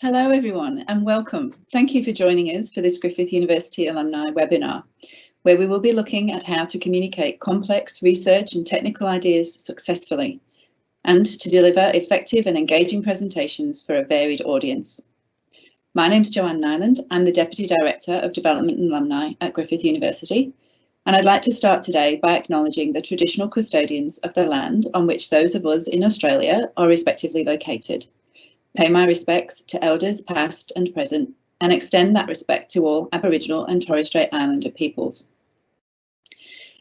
Hello everyone and welcome. Thank you for joining us for this Griffith University Alumni webinar, where we will be looking at how to communicate complex research and technical ideas successfully, and to deliver effective and engaging presentations for a varied audience. My name's Joanne Nyland. I'm the Deputy Director of Development and Alumni at Griffith University, and I'd like to start today by acknowledging the traditional custodians of the land on which those of us in Australia are respectively located. Pay my respects to elders past and present, and extend that respect to all Aboriginal and Torres Strait Islander peoples.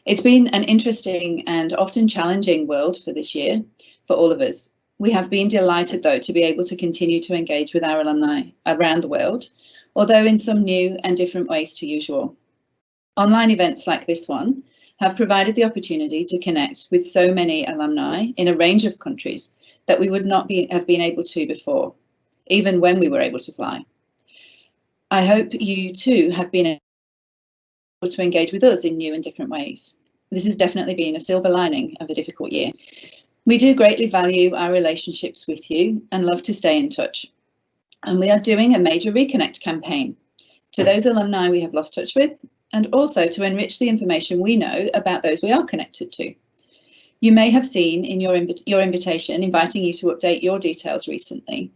It's been an interesting and often challenging world for this year for all of us. We have been delighted, though, to be able to continue to engage with our alumni around the world, although in some new and different ways to usual. Online events like this one have provided the opportunity to connect with so many alumni in a range of countries that we would not have been able to before, even when we were able to fly. I hope you too have been able to engage with us in new and different ways. This has definitely been a silver lining of a difficult year. We do greatly value our relationships with you and love to stay in touch. And we are doing a major Reconnect campaign to those alumni we have lost touch with, and also to enrich the information we know about those we are connected to. You may have seen in your invitation inviting you to update your details recently,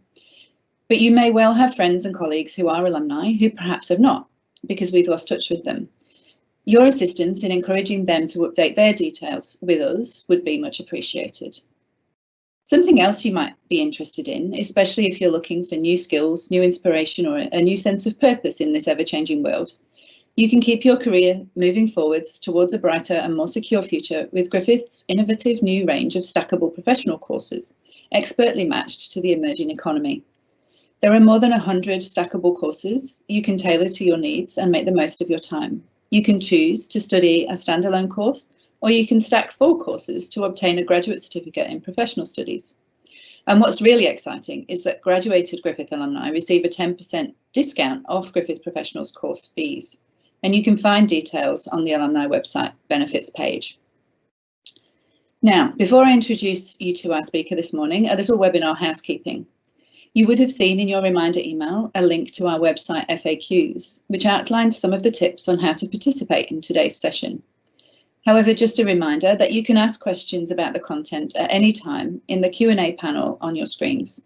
but you may well have friends and colleagues who are alumni who perhaps have not, because we've lost touch with them. Your assistance in encouraging them to update their details with us would be much appreciated. Something else you might be interested in, especially if you're looking for new skills, new inspiration, or a new sense of purpose in this ever-changing world. You can keep your career moving forwards towards a brighter and more secure future with Griffith's innovative new range of stackable professional courses, expertly matched to the emerging economy. There are more than 100 stackable courses you can tailor to your needs and make the most of your time. You can choose to study a standalone course, or you can stack 4 courses to obtain a graduate certificate in professional studies. And what's really exciting is that graduated Griffith alumni receive a 10% discount off Griffith Professionals course fees. And you can find details on the alumni website benefits page. Now, before I introduce you to our speaker this morning, a little webinar housekeeping. You would have seen in your reminder email a link to our website FAQs, which outlines some of the tips on how to participate in today's session. However, just a reminder that you can ask questions about the content at any time in the Q&A panel on your screens.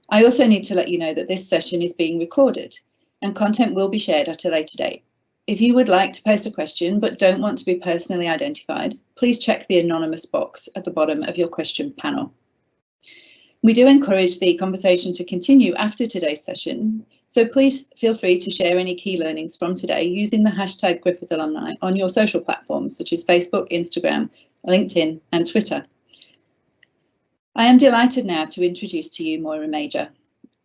I also need to let you know that this session is being recorded and content will be shared at a later date. If you would like to post a question but don't want to be personally identified, please check the anonymous box at the bottom of your question panel. We do encourage the conversation to continue after today's session, so please feel free to share any key learnings from today using the hashtag Griffith Alumni on your social platforms such as Facebook, Instagram, LinkedIn and Twitter. I am delighted now to introduce to you Moira Major.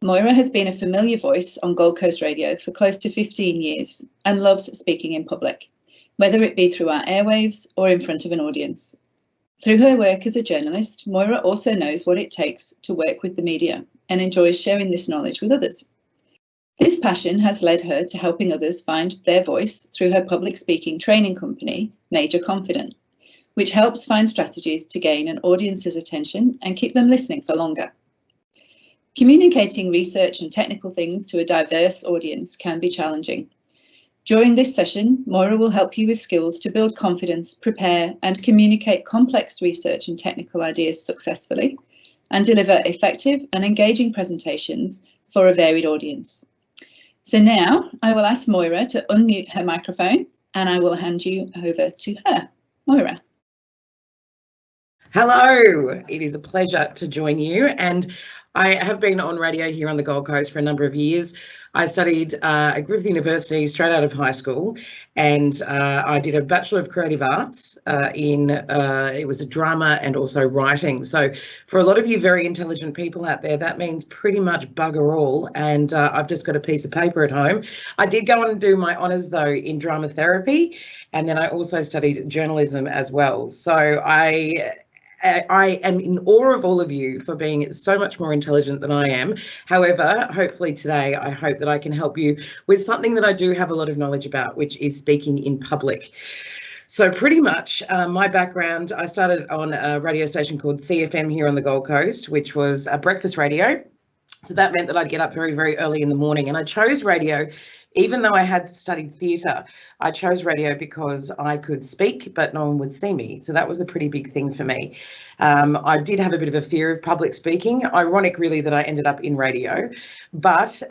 Moira has been a familiar voice on Gold Coast Radio for close to 15 years and loves speaking in public, whether it be through our airwaves or in front of an audience. Through her work as a journalist, Moira also knows what it takes to work with the media and enjoys sharing this knowledge with others. This passion has led her to helping others find their voice through her public speaking training company, Major Confident, which helps find strategies to gain an audience's attention and keep them listening for longer. Communicating research and technical things to a diverse audience can be challenging. During this session, Moira will help you with skills to build confidence, prepare and communicate complex research and technical ideas successfully, and deliver effective and engaging presentations for a varied audience. So now I will ask Moira to unmute her microphone and I will hand you over to her. Moira. Hello, it is a pleasure to join you, and I have been on radio here on the Gold Coast for a number of years. I studied at Griffith University straight out of high school, and I did a Bachelor of Creative Arts it was a drama and also writing. So for a lot of you very intelligent people out there, that means pretty much bugger all, and I've just got a piece of paper at home. I did go on and do my honours though in drama therapy, and then I also studied journalism as well. So I am in awe of all of you for being so much more intelligent than I am. However, hopefully today, I hope that I can help you with something that I do have a lot of knowledge about, which is speaking in public. So pretty much my background, I started on a radio station called CFM here on the Gold Coast, which was a breakfast radio. So that meant that I'd get up very, very early in the morning, and I chose radio. Even though I had studied theatre, I chose radio because I could speak, but no one would see me. So that was a pretty big thing for me. I did have a bit of a fear of public speaking. Ironic, really, that I ended up in radio. But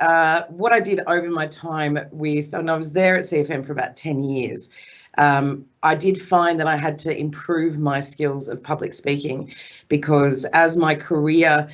what I did over my time and I was there at CFM for about 10 years, I did find that I had to improve my skills of public speaking, because as my career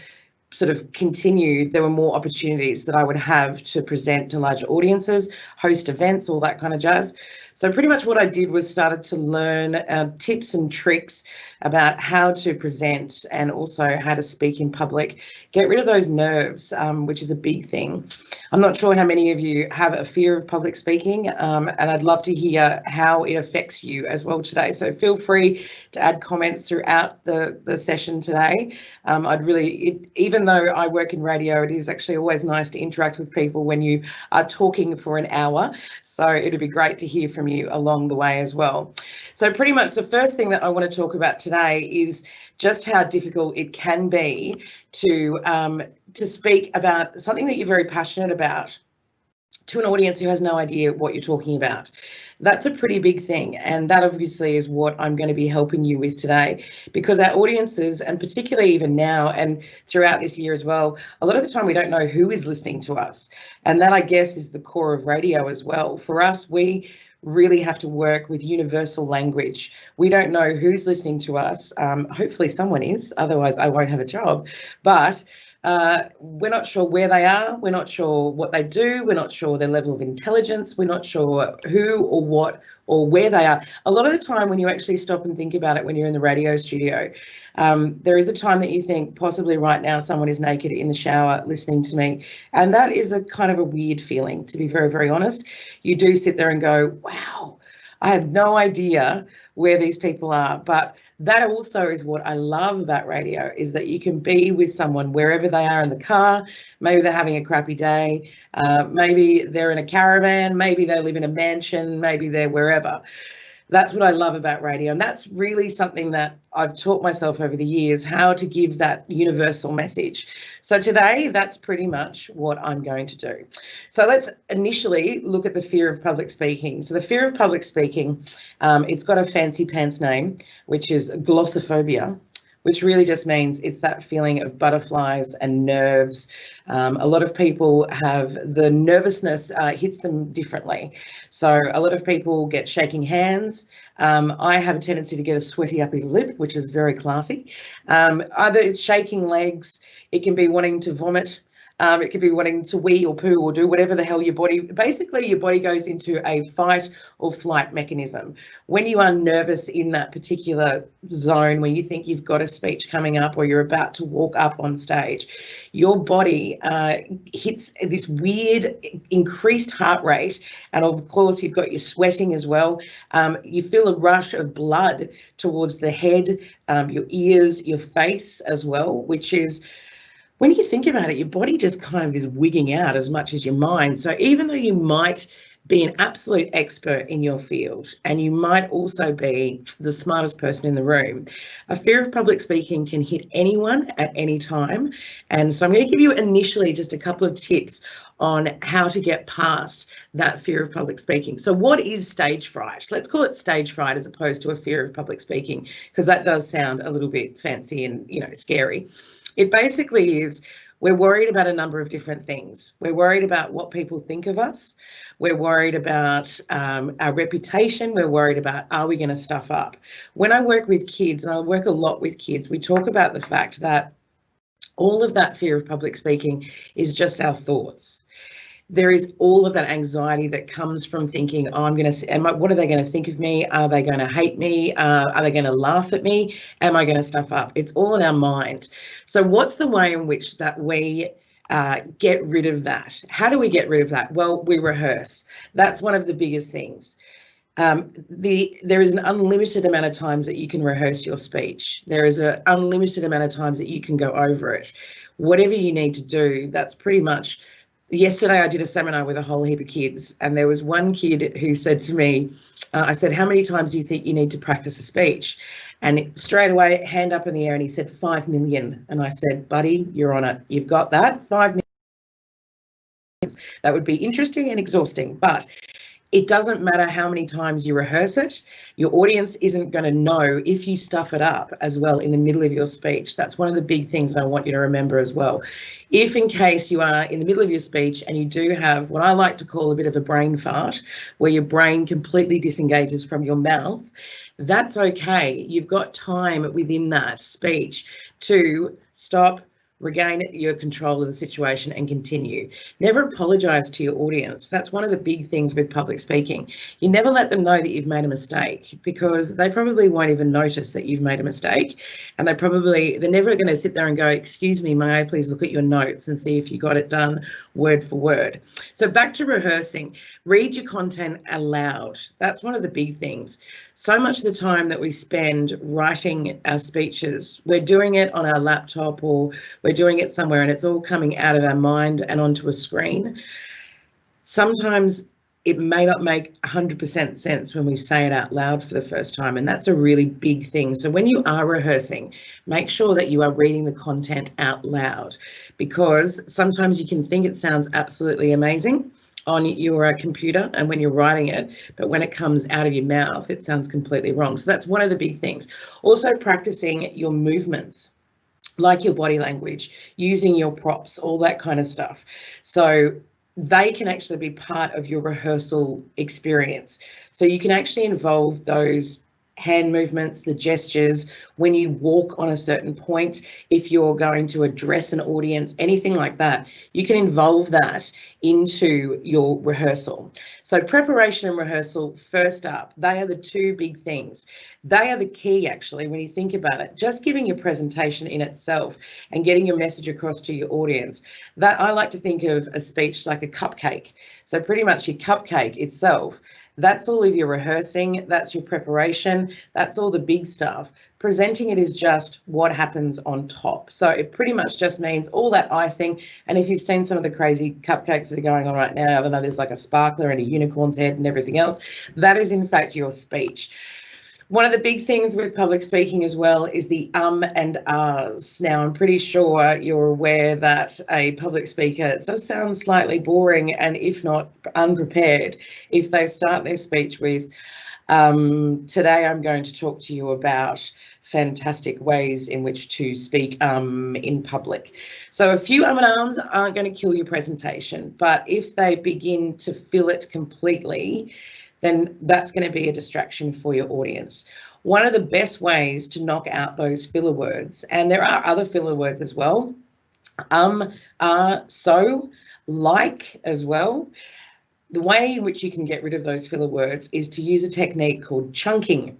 sort of continued, there were more opportunities that I would have to present to larger audiences, host events, all that kind of jazz. So pretty much what I did was started to learn tips and tricks about how to present and also how to speak in public, get rid of those nerves, which is a big thing. I'm not sure how many of you have a fear of public speaking, and I'd love to hear how it affects you as well today. So feel free to add comments throughout the session today. Even though I work in radio, it is actually always nice to interact with people when you are talking for an hour. So it'd be great to hear from you along the way as well. So pretty much the first thing that I want to talk about today is just how difficult it can be to speak about something that you're very passionate about to an audience who has no idea what you're talking about. That's a pretty big thing, and that obviously is what I'm going to be helping you with today, because our audiences, and particularly even now and throughout this year as well, a lot of the time we don't know who is listening to us, and that, I guess, is the core of radio as well. For us, we really have to work with universal language. We don't know who's listening to us. Hopefully someone is, otherwise I won't have a job. But we're not sure where they are. We're not sure what they do. We're not sure their level of intelligence. We're not sure who or what or where they are. A lot of the time when you actually stop and think about it, when you're in the radio studio, there is a time that you think possibly right now someone is naked in the shower listening to me. And that is a kind of a weird feeling, to be very, very honest. You do sit there and go, wow, I have no idea where these people are. But that also is what I love about radio, is that you can be with someone wherever they are in the car. Maybe they're having a crappy day. Maybe they're in a caravan. Maybe they live in a mansion. Maybe they're wherever. That's what I love about radio. And that's really something that I've taught myself over the years, how to give that universal message. So today, that's pretty much what I'm going to do. So let's initially look at the fear of public speaking. So the fear of public speaking, it's got a fancy pants name, which is glossophobia, which really just means it's that feeling of butterflies and nerves. A lot of people have the nervousness hits them differently. So a lot of people get shaking hands. I have a tendency to get a sweaty upper lip, which is very classy. Either it's shaking legs, it can be wanting to vomit. It could be wanting to wee or poo or do whatever the hell your body, basically your body goes into a fight or flight mechanism. When you are nervous in that particular zone, when you think you've got a speech coming up or you're about to walk up on stage, your body hits this weird increased heart rate. And of course, you've got your sweating as well. You feel a rush of blood towards the head, your ears, your face as well, which is, when you think about it, your body just kind of is wigging out as much as your mind. So even though you might be an absolute expert in your field, and you might also be the smartest person in the room, a fear of public speaking can hit anyone at any time. And so I'm going to give you initially just a couple of tips on how to get past that fear of public speaking. So what is stage fright? Let's call it stage fright as opposed to a fear of public speaking, because that does sound a little bit fancy and, you know, scary. It basically is, we're worried about a number of different things. We're worried about what people think of us. We're worried about our reputation. We're worried about, are we going to stuff up? When I work with kids, and I work a lot with kids, we talk about the fact that all of that fear of public speaking is just our thoughts. There is all of that anxiety that comes from thinking, oh, what are they going to think of me? Are they going to hate me? Are they going to laugh at me? Am I going to stuff up? It's all in our mind. So what's the way in which that we get rid of that? How do we get rid of that? Well, we rehearse. That's one of the biggest things. There is an unlimited amount of times that you can rehearse your speech. There is an unlimited amount of times that you can go over it. Whatever you need to do, that's pretty much. Yesterday, I did a seminar with a whole heap of kids, and there was one kid who said to me, I said, how many times do you think you need to practice a speech? And straight away, hand up in the air, and he said 5 million. And I said, buddy, you're on it. You've got that. 5 million. That would be interesting and exhausting, but it doesn't matter how many times you rehearse it. Your audience isn't going to know if you stuff it up as well in the middle of your speech. That's one of the big things I want you to remember as well. If in case you are in the middle of your speech and you do have what I like to call a bit of a brain fart, where your brain completely disengages from your mouth, that's okay. You've got time within that speech to stop, regain your control of the situation and continue. Never apologise to your audience. That's one of the big things with public speaking. You never let them know that you've made a mistake, because they probably won't even notice that you've made a mistake, and they're never going to sit there and go, excuse me, may I please look at your notes and see if you got it done word for word. So back to rehearsing, read your content aloud. That's one of the big things. So much of the time that we spend writing our speeches, we're doing it on our laptop or we're doing it somewhere and it's all coming out of our mind and onto a screen. Sometimes it may not make 100% sense when we say it out loud for the first time, and that's a really big thing. So when you are rehearsing, make sure that you are reading the content out loud, because sometimes you can think it sounds absolutely amazing on your computer and when you're writing it, but when it comes out of your mouth, it sounds completely wrong. So that's one of the big things. Also practicing your movements, like your body language, using your props, all that kind of stuff. So they can actually be part of your rehearsal experience. So you can actually involve those hand movements, the gestures, when you walk on a certain point, if you're going to address an audience, anything like that, you can involve that into your rehearsal. So preparation and rehearsal, first up, they are the two big things. They are the key, actually, when you think about it. Just giving your presentation in itself and getting your message across to your audience, that I like to think of a speech like a cupcake. So pretty much your cupcake itself, that's all of your rehearsing, that's your preparation, that's all the big stuff. Presenting it is just what happens on top. So it pretty much just means all that icing. And if you've seen some of the crazy cupcakes that are going on right now, I don't know, there's like a sparkler and a unicorn's head and everything else, that is in fact your speech. One of the big things with public speaking as well is the and ahs. Now, I'm pretty sure you're aware that a public speaker does sound slightly boring and, if not unprepared, if they start their speech with, today I'm going to talk to you about fantastic ways in which to speak in public. So a few and ahs aren't going to kill your presentation, but if they begin to fill it completely, then that's going to be a distraction for your audience. One of the best ways to knock out those filler words, and there are other filler words as well, so, like as well. The way in which you can get rid of those filler words is to use a technique called chunking.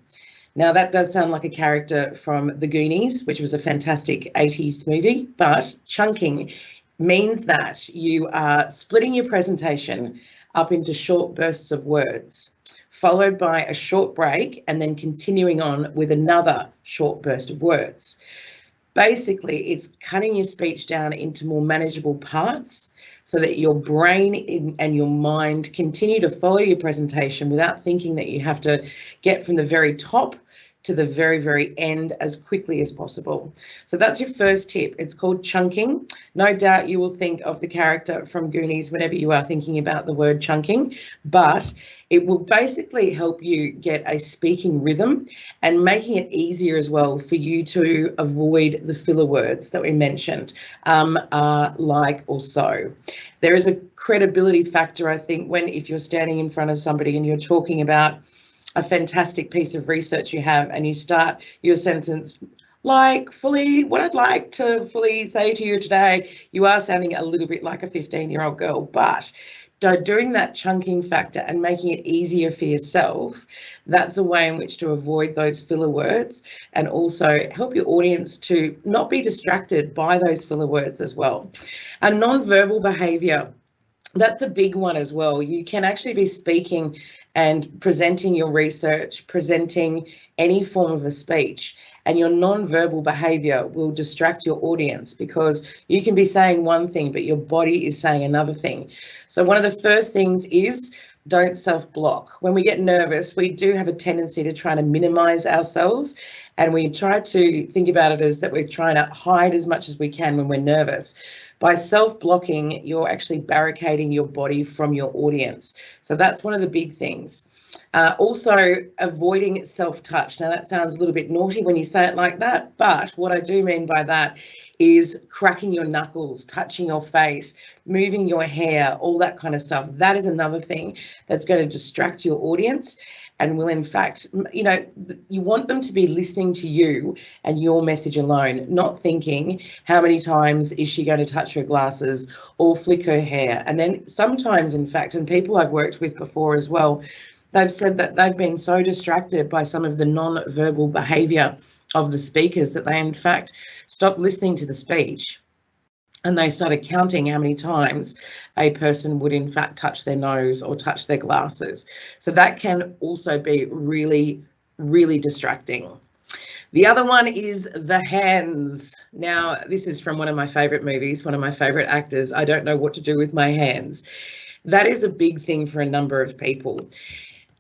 Now, that does sound like a character from The Goonies, which was a fantastic 80s movie, but chunking means that you are splitting your presentation up into short bursts of words, followed by a short break and then continuing on with another short burst of words. Basically, it's cutting your speech down into more manageable parts so that your brain and your mind continue to follow your presentation without thinking that you have to get from the very top to the very, very end as quickly as possible. So that's your first tip. It's called chunking. No doubt you will think of the character from Goonies whenever you are thinking about the word chunking, but it will basically help you get a speaking rhythm and making it easier as well for you to avoid the filler words that we mentioned, like, or so. There is a credibility factor, I think, if you're standing in front of somebody and you're talking about a fantastic piece of research you have and you start your sentence like what I'd like to fully say to you today, you are sounding a little bit like a 15-year-old girl, but doing that chunking factor and making it easier for yourself, that's a way in which to avoid those filler words and also help your audience to not be distracted by those filler words as well. And non-verbal behaviour, that's a big one as well. You can actually be speaking and presenting your research, presenting any form of a speech, and your non-verbal behaviour will distract your audience because you can be saying one thing, but your body is saying another thing. So one of the first things is don't self-block. When we get nervous, we do have a tendency to try to minimise ourselves And we try to think about it as that we're trying to hide as much as we can when we're nervous. By self-blocking, you're actually barricading your body from your audience. So that's one of the big things. Also, avoiding self-touch. Now, that sounds a little bit naughty when you say it like that, but what I do mean by that is cracking your knuckles, touching your face, moving your hair, all that kind of stuff. That is another thing that's going to distract your audience and will, in fact, you know, you want them to be listening to you and your message alone, not thinking how many times is she going to touch her glasses or flick her hair. And then sometimes, in fact, and people I've worked with before as well, they've said that they've been so distracted by some of the non-verbal behaviour of the speakers that they, in fact, stopped listening to the speech. And they started counting how many times a person would, in fact, touch their nose or touch their glasses. So that can also be really, really distracting. The other one is the hands. Now, this is from one of my favourite movies, one of my favourite actors. I don't know what to do with my hands. That is a big thing for a number of people.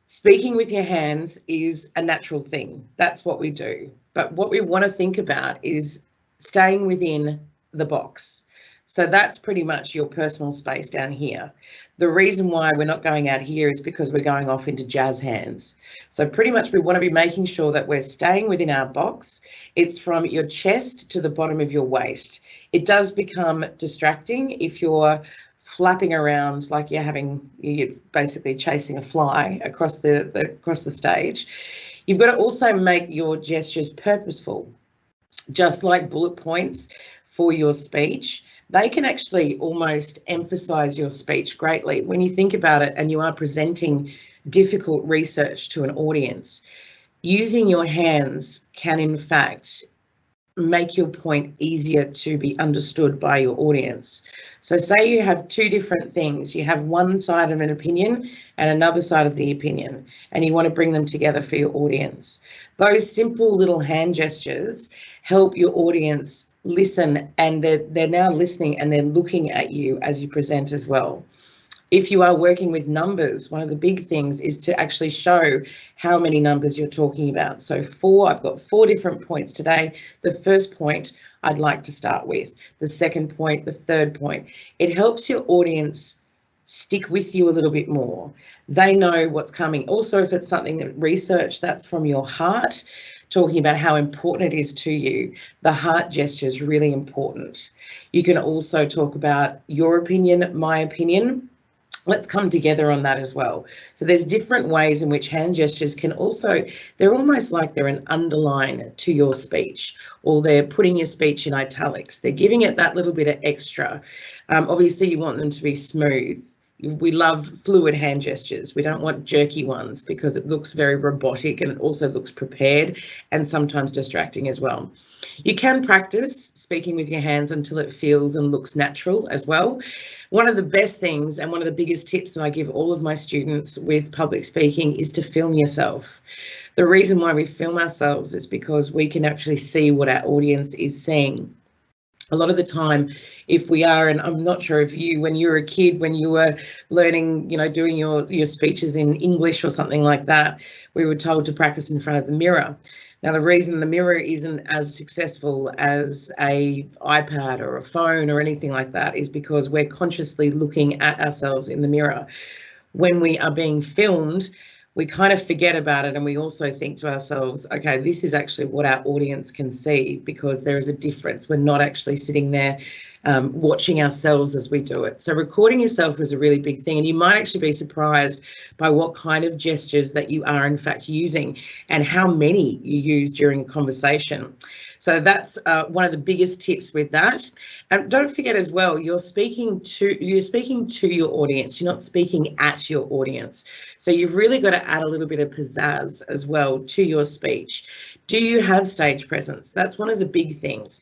Speaking with your hands is a natural thing. That's what we do. But what we want to think about is staying within the box. So that's pretty much your personal space down here. The reason why we're not going out here is because we're going off into jazz hands. So pretty much we want to be making sure that we're staying within our box. It's from your chest to the bottom of your waist. It does become distracting if you're flapping around like you're basically chasing a fly across the stage. You've got to also make your gestures purposeful, just like bullet points for your speech. They can actually almost emphasize your speech greatly when you think about it and you are presenting difficult research to an audience. Using your hands can, in fact, make your point easier to be understood by your audience. So say you have two different things. You have one side of an opinion and another side of the opinion, and you want to bring them together for your audience. Those simple little hand gestures help your audience listen, and they're now listening and they're looking at you as you present as well. If you are working with numbers, one of the big things is to actually show how many numbers you're talking about. So I've got 4 different points today. The first point I'd like to start with, the second point, the third point. It helps your audience stick with you a little bit more. They know what's coming. Also, if it's something that research that's from your heart, talking about how important it is to you, the heart gesture is really important. You can also talk about your opinion, my opinion. Let's come together on that as well. So there's different ways in which hand gestures can also, they're almost like they're an underline to your speech, or they're putting your speech in italics. They're giving it that little bit of extra. Obviously, you want them to be smooth. We love fluid hand gestures. We don't want jerky ones because it looks very robotic and it also looks prepared and sometimes distracting as well. You can practice speaking with your hands until it feels and looks natural as well. One of the best things and one of the biggest tips that I give all of my students with public speaking is to film yourself. The reason why we film ourselves is because we can actually see what our audience is seeing. A lot of the time, if we are, and I'm not sure if you, when you were a kid, when you were learning, doing your speeches in English or something like that, we were told to practice in front of the mirror. Now, the reason the mirror isn't as successful as a iPad or a phone or anything like that is because we're consciously looking at ourselves in the mirror. When we are being filmed, we kind of forget about it, and we also think to ourselves, okay, this is actually what our audience can see, because there is a difference. We're not actually sitting there watching ourselves as we do it. So recording yourself is a really big thing, and you might actually be surprised by what kind of gestures that you are in fact using and how many you use during a conversation. So that's one of the biggest tips with that. And don't forget as well, you're speaking to your audience. You're not speaking at your audience. So you've really got to add a little bit of pizzazz as well to your speech. Do you have stage presence? That's one of the big things.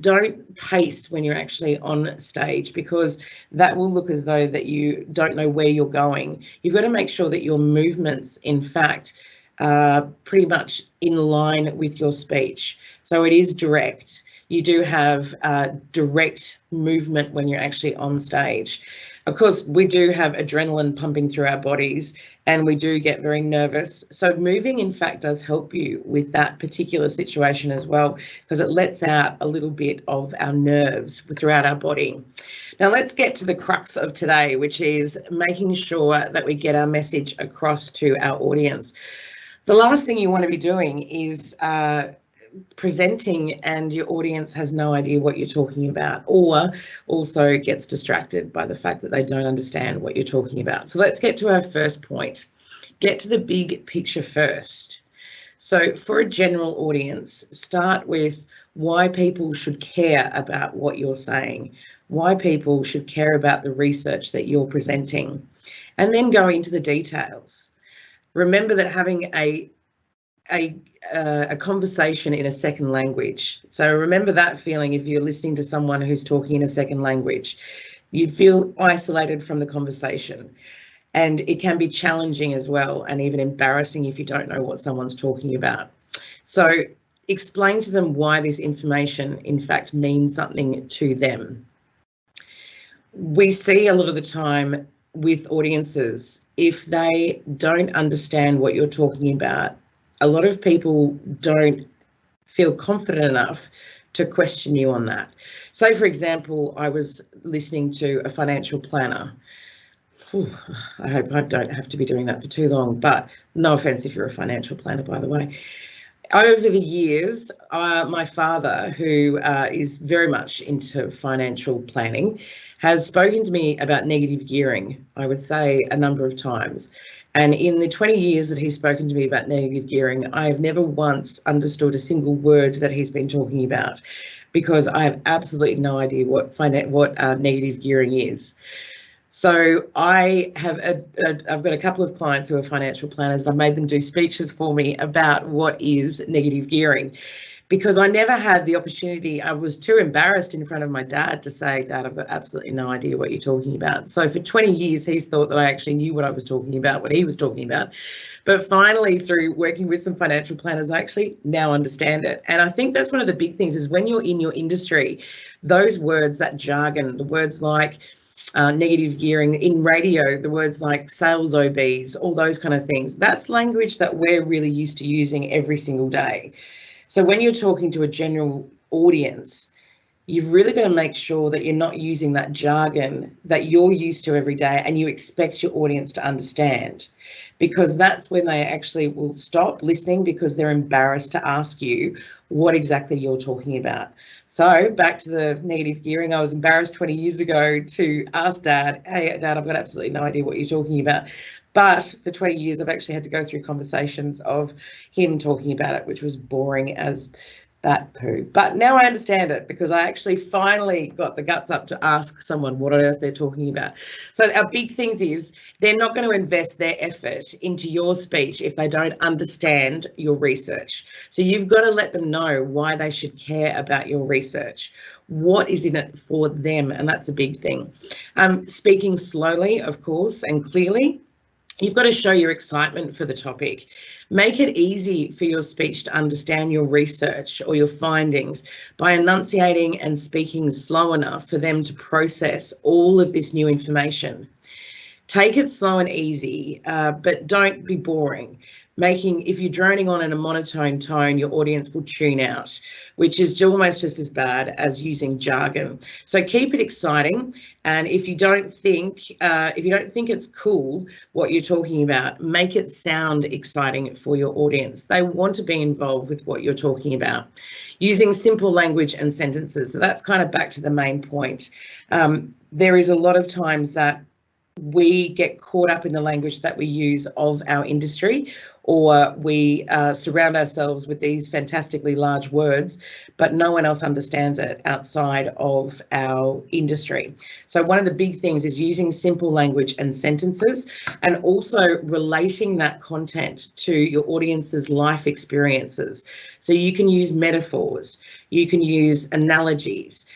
Don't pace when you're actually on stage, because that will look as though that you don't know where you're going. You've got to make sure that your movements, in fact, are pretty much in line with your speech. So it is direct. You do have direct movement when you're actually on stage. Of course, we do have adrenaline pumping through our bodies and we do get very nervous. So moving, in fact, does help you with that particular situation as well, because it lets out a little bit of our nerves throughout our body. Now, let's get to the crux of today, which is making sure that we get our message across to our audience. The last thing you want to be doing is presenting and your audience has no idea what you're talking about, or also gets distracted by the fact that they don't understand what you're talking about. So let's get to our first point. Get to the big picture first. So for a general audience, start with why people should care about what you're saying, why people should care about the research that you're presenting, and then go into the details. Remember that having a conversation in a second language. So remember that feeling if you're listening to someone who's talking in a second language. You'd feel isolated from the conversation. And it can be challenging as well, and even embarrassing if you don't know what someone's talking about. So explain to them why this information, in fact, means something to them. We see a lot of the time with audiences, if they don't understand what you're talking about, a lot of people don't feel confident enough to question you on that. So, for example, I was listening to a financial planner. I hope I don't have to be doing that for too long, but no offense if you're a financial planner, by the way. Over the years, my father, who is very much into financial planning, has spoken to me about negative gearing, I would say, a number of times. And in the 20 years that he's spoken to me about negative gearing, I have never once understood a single word that he's been talking about, because I have absolutely no idea what negative gearing is. So I've got a couple of clients who are financial planners. I've made them do speeches for me about what is negative gearing, because I never had the opportunity. I was too embarrassed in front of my dad to say, Dad, I've got absolutely no idea what you're talking about. So for 20 years, he's thought that I actually knew what I was talking about, what he was talking about. But finally, through working with some financial planners, I actually now understand it. And I think that's one of the big things, is when you're in your industry, those words, that jargon, the words like negative gearing, in radio, the words like sales OBs, all those kind of things, that's language that we're really used to using every single day. So when you're talking to a general audience, you've really got to make sure that you're not using that jargon that you're used to every day and you expect your audience to understand, because that's when they actually will stop listening, because they're embarrassed to ask you what exactly you're talking about. So back to the negative gearing, I was embarrassed 20 years ago to ask Dad, hey, Dad, I've got absolutely no idea what you're talking about. But for 20 years, I've actually had to go through conversations of him talking about it, which was boring as bat poo. But now I understand it, because I actually finally got the guts up to ask someone what on earth they're talking about. So our big things is, they're not going to invest their effort into your speech if they don't understand your research. So you've got to let them know why they should care about your research. What is in it for them? And that's a big thing. Speaking slowly, of course, and clearly. You've got to show your excitement for the topic. Make it easy for your speech to understand your research or your findings by enunciating and speaking slow enough for them to process all of this new information. Take it slow and easy, but don't be boring. If you're droning on in a monotone tone, your audience will tune out, which is almost just as bad as using jargon. So keep it exciting, and if you don't think it's cool what you're talking about, make it sound exciting for your audience. They want to be involved with what you're talking about. Using simple language and sentences. So that's kind of back to the main point. There is a lot of times that we get caught up in the language that we use of our industry, or we surround ourselves with these fantastically large words, but no one else understands it outside of our industry. So one of the big things is using simple language and sentences, and also relating that content to your audience's life experiences. So you can use metaphors, you can use analogies,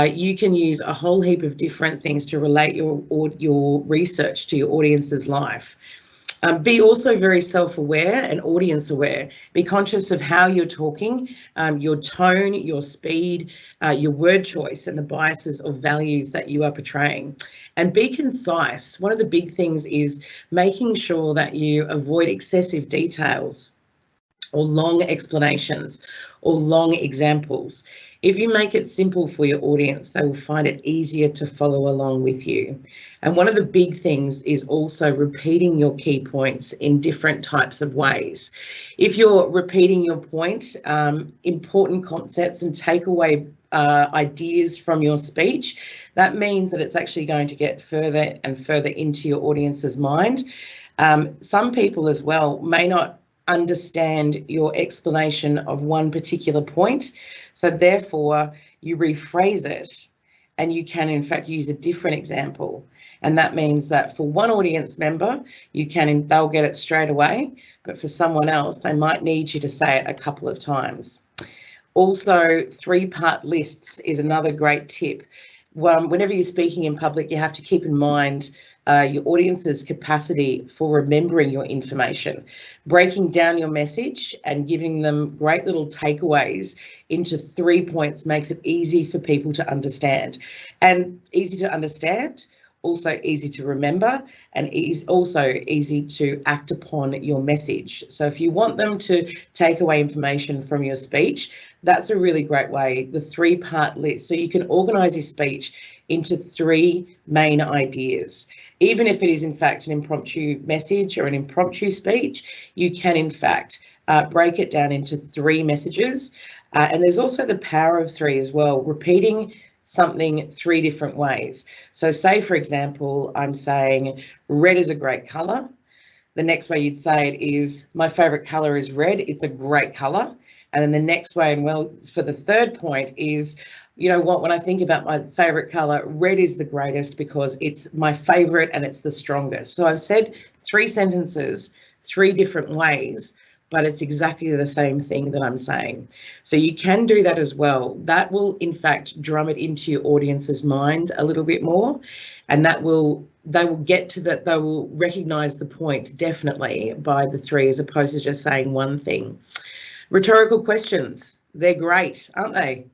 you can use a whole heap of different things to relate your research to your audience's life. Be also very self-aware and audience aware. Be conscious of how you're talking, your tone, your speed, your word choice, and the biases or values that you are portraying. And be concise. One of the big things is making sure that you avoid excessive details or long explanations or long examples. If you make it simple for your audience, they will find it easier to follow along with you. And one of the big things is also repeating your key points in different types of ways. If you're repeating your point, important concepts and takeaway ideas from your speech, that means that it's actually going to get further and further into your audience's mind. Some people as well may not understand your explanation of one particular point. So therefore, you rephrase it and you can in fact use a different example. And that means that for one audience member, they'll get it straight away, but for someone else, they might need you to say it a couple of times. Also, 3-part lists is another great tip. Whenever you're speaking in public, you have to keep in mind your audience's capacity for remembering your information. Breaking down your message and giving them great little takeaways into 3 points makes it easy for people to understand. And easy to understand, also easy to remember, and also easy to act upon your message. So if you want them to take away information from your speech, that's a really great way, the 3-part list. So you can organise your speech into 3 main ideas. Even if it is in fact an impromptu message or an impromptu speech, you can in fact break it down into 3 messages. And there's also the power of 3 as well, repeating something 3 different ways. So say, for example, I'm saying red is a great colour. The next way you'd say it is, my favourite colour is red, it's a great colour. And then the next way, and well, for the 3rd point is, you know what, when I think about my favourite colour, red is the greatest because it's my favourite and it's the strongest. So I've said 3 sentences, 3 different ways, but it's exactly the same thing that I'm saying. So you can do that as well. That will in fact drum it into your audience's mind a little bit more, and they will get to that, they will recognise the point definitely by the 3 as opposed to just saying one thing. Rhetorical questions, they're great, aren't they?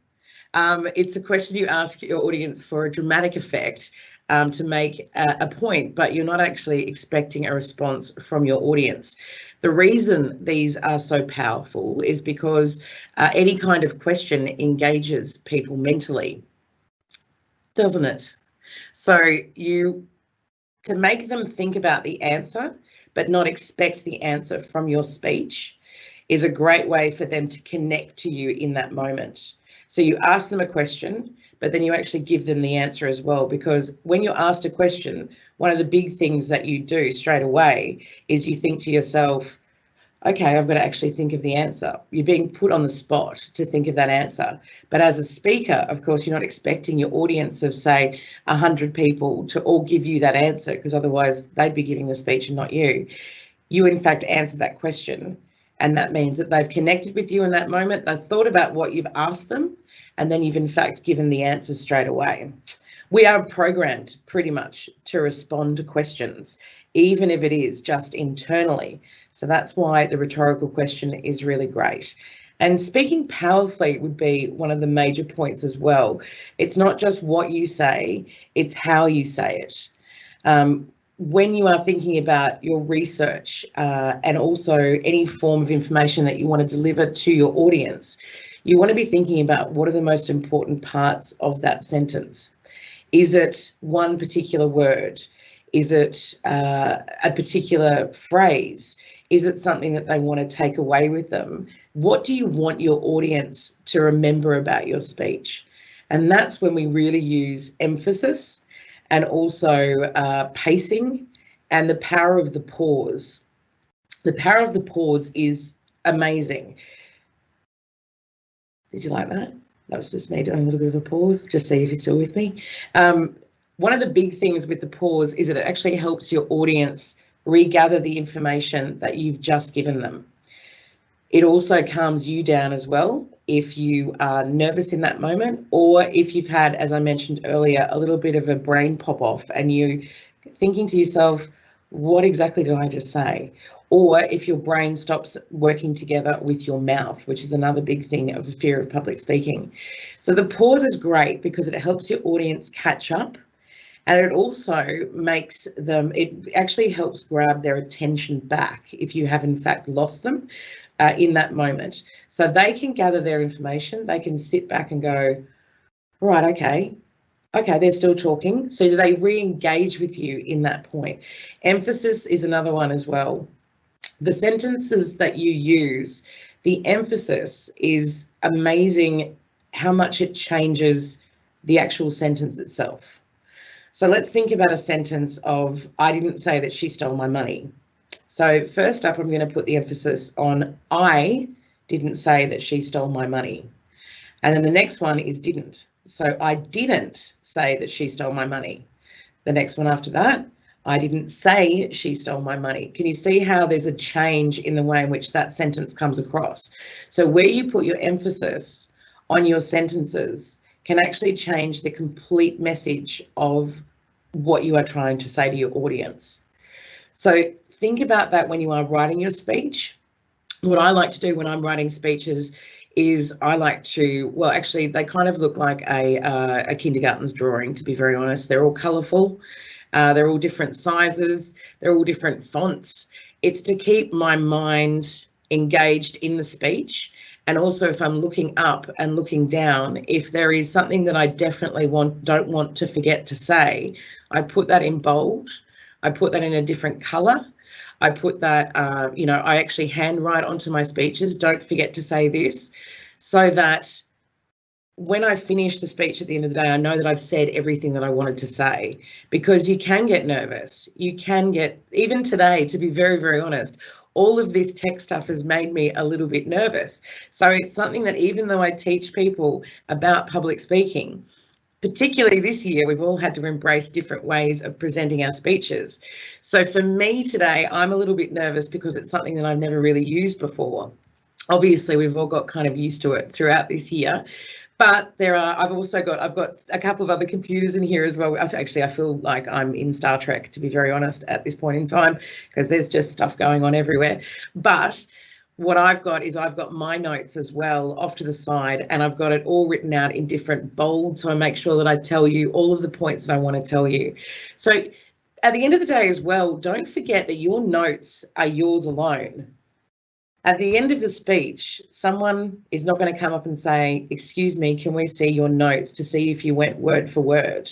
It's a question you ask your audience for a dramatic effect to make a point, but you're not actually expecting a response from your audience. The reason these are so powerful is because any kind of question engages people mentally, doesn't it? So to make them think about the answer, but not expect the answer from your speech, is a great way for them to connect to you in that moment. So you ask them a question, but then you actually give them the answer as well, because when you're asked a question, one of the big things that you do straight away is you think to yourself, okay, I've got to actually think of the answer. You're being put on the spot to think of that answer. But as a speaker, of course, you're not expecting your audience of, say, 100 people to all give you that answer, because otherwise they'd be giving the speech and not you. You, in fact, answer that question. And that means that they've connected with you in that moment. They've thought about what you've asked them, and then you've in fact given the answer straight away. We are programmed pretty much to respond to questions, even if it is just internally. So that's why the rhetorical question is really great. And speaking powerfully would be one of the major points as well. It's not just what you say, it's how you say it. When you are thinking about your research and also any form of information that you want to deliver to your audience, you want to be thinking about what are the most important parts of that sentence. Is it one particular word? Is it a particular phrase? Is it something that they want to take away with them? What do you want your audience to remember about your speech? And that's when we really use emphasis and also pacing and the power of the pause. The power of the pause is amazing. Did you like that? That was just me doing a little bit of a pause, just see if you're still with me. One of the big things with the pause is that it actually helps your audience regather the information that you've just given them. It also calms you down as well if you are nervous in that moment, or if you've had, as I mentioned earlier, a little bit of a brain pop off and you're thinking to yourself, what exactly did I just say? Or if your brain stops working together with your mouth, which is another big thing of the fear of public speaking. So the pause is great because it helps your audience catch up, and it also makes them, it actually helps grab their attention back if you have in fact lost them in that moment. So they can gather their information, they can sit back and go, right, okay, they're still talking. So they re-engage with you in that point. Emphasis is another one as well. The sentences that you use, the emphasis is amazing how much it changes the actual sentence itself. So let's think about a sentence of, I didn't say that she stole my money. So first up, I'm going to put the emphasis on I didn't say that she stole my money. And then the next one is didn't. So I didn't say that she stole my money. The next one after that, I didn't say she stole my money. Can you see how there's a change in the way in which that sentence comes across? So where you put your emphasis on your sentences can actually change the complete message of what you are trying to say to your audience. So think about that when you are writing your speech. What I like to do when I'm writing speeches is I like to, well, actually, they kind of look like a kindergarten's drawing, to be very honest. They're all colourful. They're all different sizes. They're all different fonts. It's to keep my mind engaged in the speech. And also if I'm looking up and looking down, if there is something that I definitely don't want to forget to say, I put that in bold. I put that in a different colour. I put that, I actually handwrite onto my speeches, don't forget to say this, so that when I finish the speech at the end of the day, I know that I've said everything that I wanted to say, because you can get nervous. You can get, even today, to be very, very honest, all of this tech stuff has made me a little bit nervous. So it's something that even though I teach people about public speaking, particularly this year, we've all had to embrace different ways of presenting our speeches. So for me today, I'm a little bit nervous because it's something that I've never really used before. Obviously, we've all got kind of used to it throughout this year. But I've got a couple of other computers in here as well. I feel like I'm in Star Trek, to be very honest, at this point in time, because there's just stuff going on everywhere. But what I've got is I've got my notes as well off to the side, and I've got it all written out in different bold, so I make sure that I tell you all of the points that I want to tell you. So at the end of the day as well, don't forget that your notes are yours alone. At the end of the speech, someone is not going to come up and say, excuse me, can we see your notes to see if you went word for word?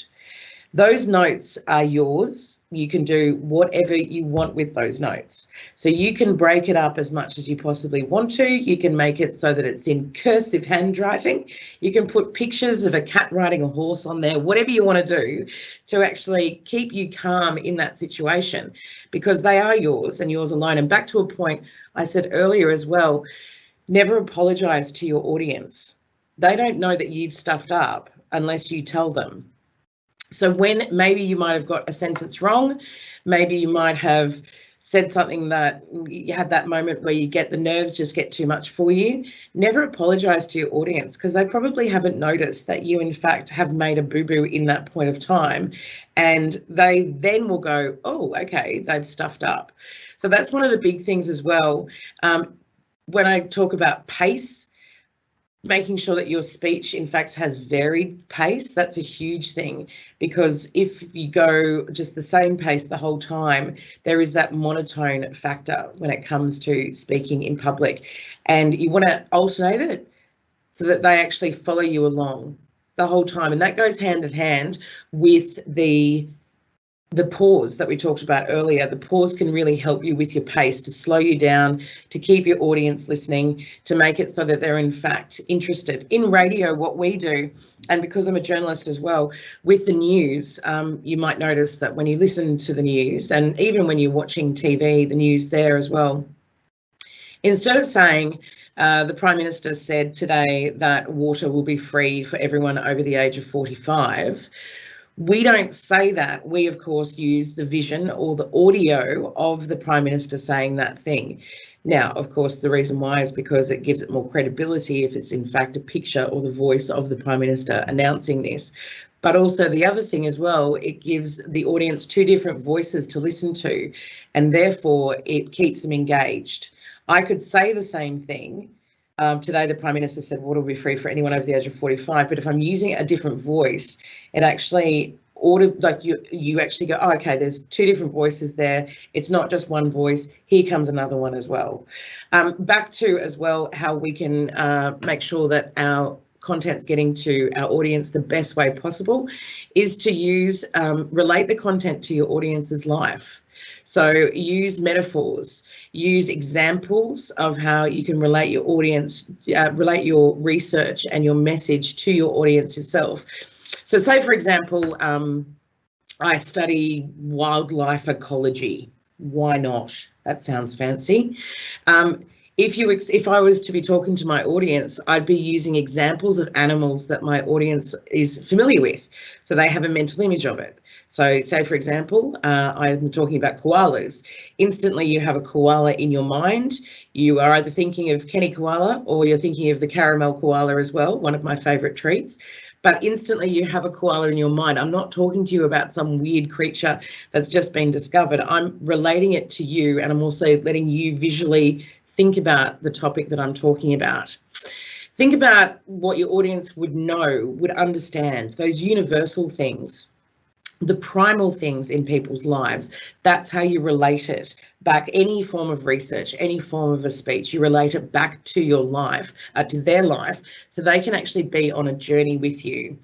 Those notes are yours. You can do whatever you want with those notes. So you can break it up as much as you possibly want to. You can make it so that it's in cursive handwriting. You can put pictures of a cat riding a horse on there, whatever you want to do to actually keep you calm in that situation, because they are yours and yours alone. And back to a point I said earlier as well, never apologise to your audience. They don't know that you've stuffed up unless you tell them. So when maybe you might have got a sentence wrong, maybe you might have said something that you had that moment where you get the nerves just get too much for you, never apologise to your audience, because they probably haven't noticed that you in fact have made a boo-boo in that point of time, and they then will go, oh, okay, they've stuffed up. So that's one of the big things as well. When I talk about pace, making sure that your speech, in fact, has varied pace, that's a huge thing, because if you go just the same pace the whole time, there is that monotone factor when it comes to speaking in public, and you want to alternate it so that they actually follow you along the whole time. And that goes hand in hand with the pause that we talked about earlier. The pause can really help you with your pace, to slow you down, to keep your audience listening, to make it so that they're in fact interested. In radio, what we do, and because I'm a journalist as well, with the news, you might notice that when you listen to the news, and even when you're watching TV, the news there as well, instead of saying, the Prime Minister said today that water will be free for everyone over the age of 45, we don't say that. We, of course, use the vision or the audio of the Prime Minister saying that thing. Now, of course, the reason why is because it gives it more credibility if it's in fact a picture or the voice of the Prime Minister announcing this. But also the other thing as well, it gives the audience two different voices to listen to, and therefore it keeps them engaged. I could say the same thing. Today, the Prime Minister said water will be free for anyone over the age of 45, but if I'm using a different voice, it actually you actually go, oh, okay, there's two different voices there. It's not just one voice. Here comes another one as well. Back to as well how we can make sure that our content's getting to our audience the best way possible is to use relate the content to your audience's life. So use metaphors, use examples of how you can relate your audience, relate your research and your message to your audience itself. So say, for example, I study wildlife ecology. Why not? That sounds fancy. If I was to be talking to my audience, I'd be using examples of animals that my audience is familiar with, so they have a mental image of it. So say, for example, I'm talking about koalas. Instantly, you have a koala in your mind. You are either thinking of Kenny Koala or you're thinking of the caramel koala as well, one of my favourite treats. But instantly you have a koala in your mind. I'm not talking to you about some weird creature that's just been discovered. I'm relating it to you, and I'm also letting you visually think about the topic that I'm talking about. Think about what your audience would know, would understand, those universal things, the primal things in people's lives. That's how you relate it back. Any form of research, any form of a speech, you relate it back to your life, to their life, so they can actually be on a journey with you.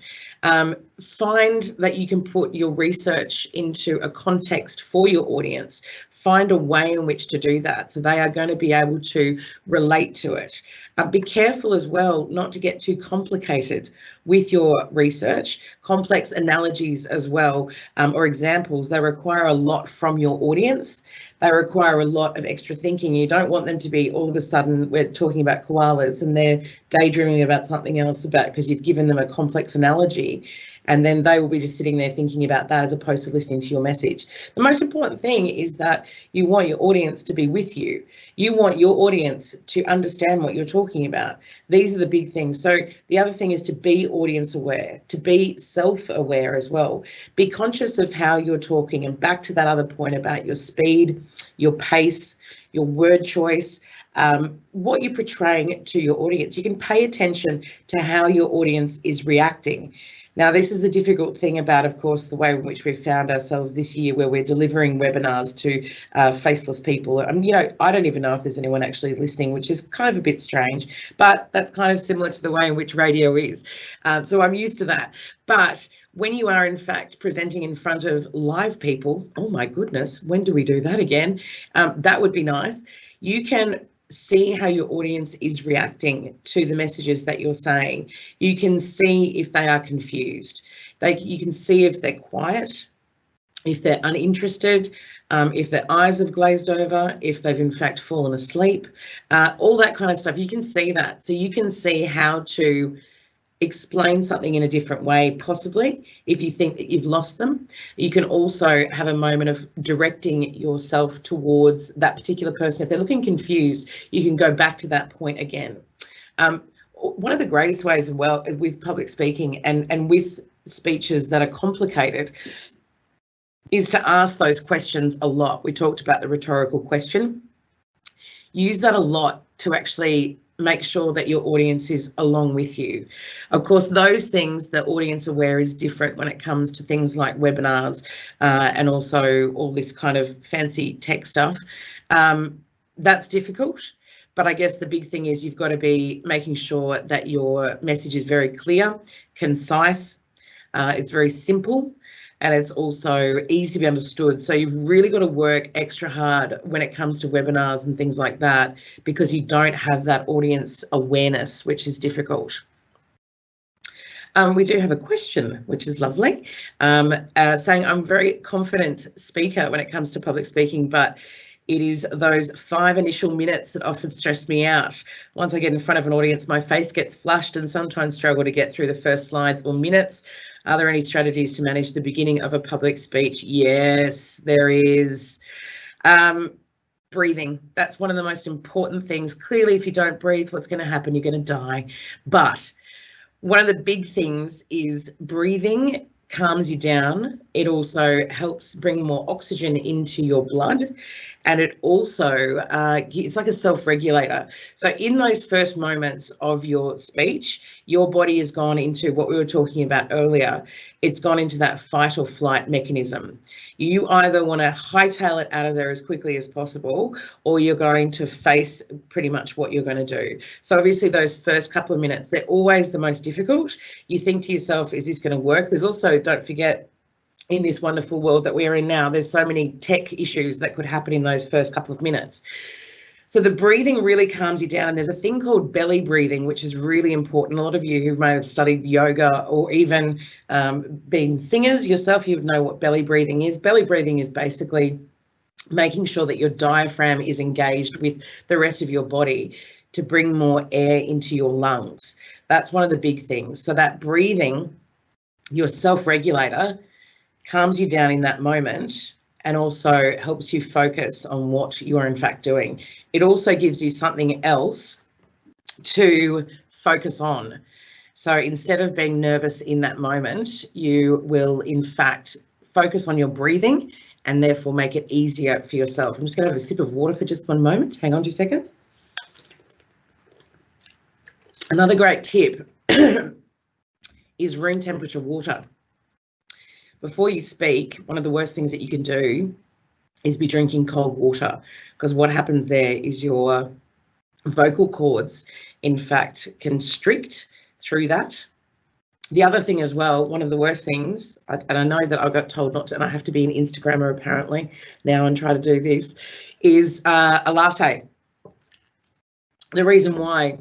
Find that you can put your research into a context for your audience. Find a way in which to do that, so they are going to be able to relate to it. Be careful as well not to get too complicated with your research. Complex analogies as well, or examples, they require a lot from your audience. They require a lot of extra thinking. You don't want them to be all of a sudden, we're talking about koalas and they're daydreaming about something else because you've given them a complex analogy. And then they will be just sitting there thinking about that as opposed to listening to your message. The most important thing is that you want your audience to be with you. You want your audience to understand what you're talking about. These are the big things. So the other thing is to be audience aware, to be self-aware as well. Be conscious of how you're talking, and back to that other point about your speed, your pace, your word choice, what you're portraying to your audience. You can pay attention to how your audience is reacting. Now, this is the difficult thing about, of course, the way in which we've found ourselves this year, where we're delivering webinars to faceless people. You know, I don't even know if there's anyone actually listening, which is kind of a bit strange, but that's kind of similar to the way in which radio is. So I'm used to that. But when you are, in fact, presenting in front of live people, oh my goodness, when do we do that again? That would be nice. You can see how your audience is reacting to the messages that you're saying. You can see if they are confused. You can see if they're quiet, if they're uninterested, if their eyes have glazed over, if they've in fact fallen asleep, all that kind of stuff. You can see that. So you can see how to explain something in a different way, possibly, if you think that you've lost them. You can also have a moment of directing yourself towards that particular person. If they're looking confused, you can go back to that point again. One of the greatest ways as well with public speaking and with speeches that are complicated is to ask those questions a lot. We talked about the rhetorical question. Use that a lot to actually make sure that your audience is along with you. Of course, those things, the audience aware is different when it comes to things like webinars and also all this kind of fancy tech stuff. That's difficult. But I guess the big thing is you've got to be making sure that your message is very clear, concise, it's very simple, and it's also easy to be understood. So you've really got to work extra hard when it comes to webinars and things like that, because you don't have that audience awareness, which is difficult. We do have a question, which is lovely, saying I'm a very confident speaker when it comes to public speaking, but it is those 5 initial minutes that often stress me out. Once I get in front of an audience, my face gets flushed and sometimes struggle to get through the first slides or minutes. Are there any strategies to manage the beginning of a public speech? Yes, there is. Breathing. That's one of the most important things. Clearly, if you don't breathe, what's going to happen? You're going to die. But One of the big things is breathing calms you down. It also helps bring more oxygen into your blood, and it also it's like a self-regulator. So in those first moments of your speech, your body has gone into what we were talking about earlier. It's gone into that fight or flight mechanism. You either want to hightail it out of there as quickly as possible, or you're going to face pretty much what you're going to do. So obviously those first couple of minutes, they're always the most difficult. You think to yourself, is this going to work? There's also, don't forget, in this wonderful world that we're in now, there's so many tech issues that could happen in those first couple of minutes. So the breathing really calms you down, and there's a thing called belly breathing, which is really important. A lot of you who may have studied yoga or even been singers yourself, you would know what belly breathing is. Belly breathing is basically making sure that your diaphragm is engaged with the rest of your body to bring more air into your lungs. That's one of the big things. So that breathing, your self-regulator, calms you down in that moment and also helps you focus on what you are in fact doing. It also gives you something else to focus on. So instead of being nervous in that moment, you will in fact focus on your breathing and therefore make it easier for yourself. I'm just going to have a sip of water for just one moment. Hang on just a second. Another great tip is room temperature water. Before you speak, one of the worst things that you can do is be drinking cold water, because what happens there is your vocal cords, in fact, constrict through that. The other thing as well, one of the worst things, and I know that I got told not to, and I have to be an Instagrammer apparently now and try to do this, is a latte. The reason why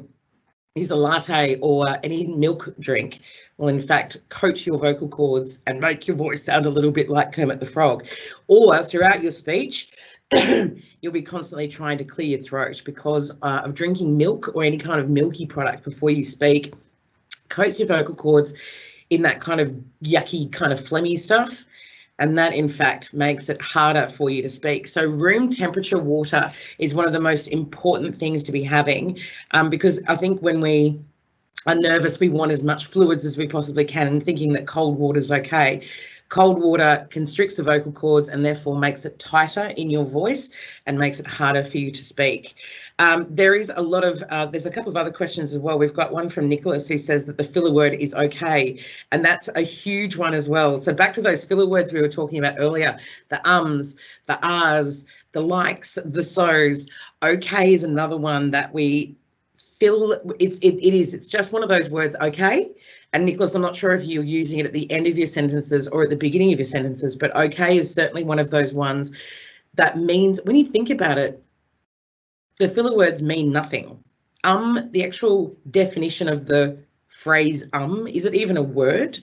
is a latte or any milk drink will in fact coat your vocal cords and make your voice sound a little bit like Kermit the Frog. Or throughout your speech, you'll be constantly trying to clear your throat because of drinking milk or any kind of milky product before you speak, coats your vocal cords in that kind of yucky kind of phlegmy stuff. And that, in fact, makes it harder for you to speak. So room temperature water is one of the most important things to be having, because I think when we are nervous, we want as much fluids as we possibly can, and thinking that cold water is okay. Cold water constricts the vocal cords and therefore makes it tighter in your voice and makes it harder for you to speak. There is a lot of, there's a couple of other questions as well. We've got one from Nicholas who says that the filler word is okay, and that's a huge one as well. So back to those filler words we were talking about earlier, the ums, the ahs, the likes, the so's. Okay is another one that we feel, it's just one of those words, okay. And Nicholas, I'm not sure if you're using it at the end of your sentences or at the beginning of your sentences, but okay is certainly one of those ones that means, when you think about it, the filler words mean nothing. The actual definition of the phrase is it even a word?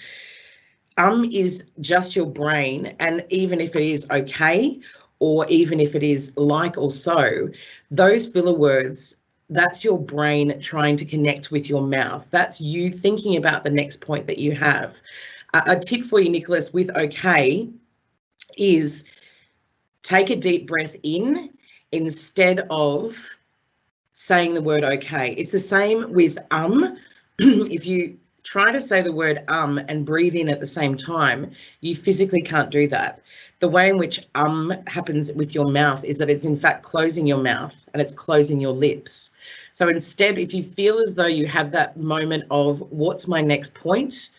Is just your brain, and even if it is okay, or even if it is like or so, those filler words, that's your brain trying to connect with your mouth. That's you thinking about the next point that you have. A tip for you, Nicholas, with okay is take a deep breath in instead of saying the word okay. It's the same with if you try to say the word and breathe in at the same time, you physically can't do that. The way in which happens with your mouth is that it's in fact closing your mouth and it's closing your lips. So instead, if you feel as though you have that moment of what's my next point,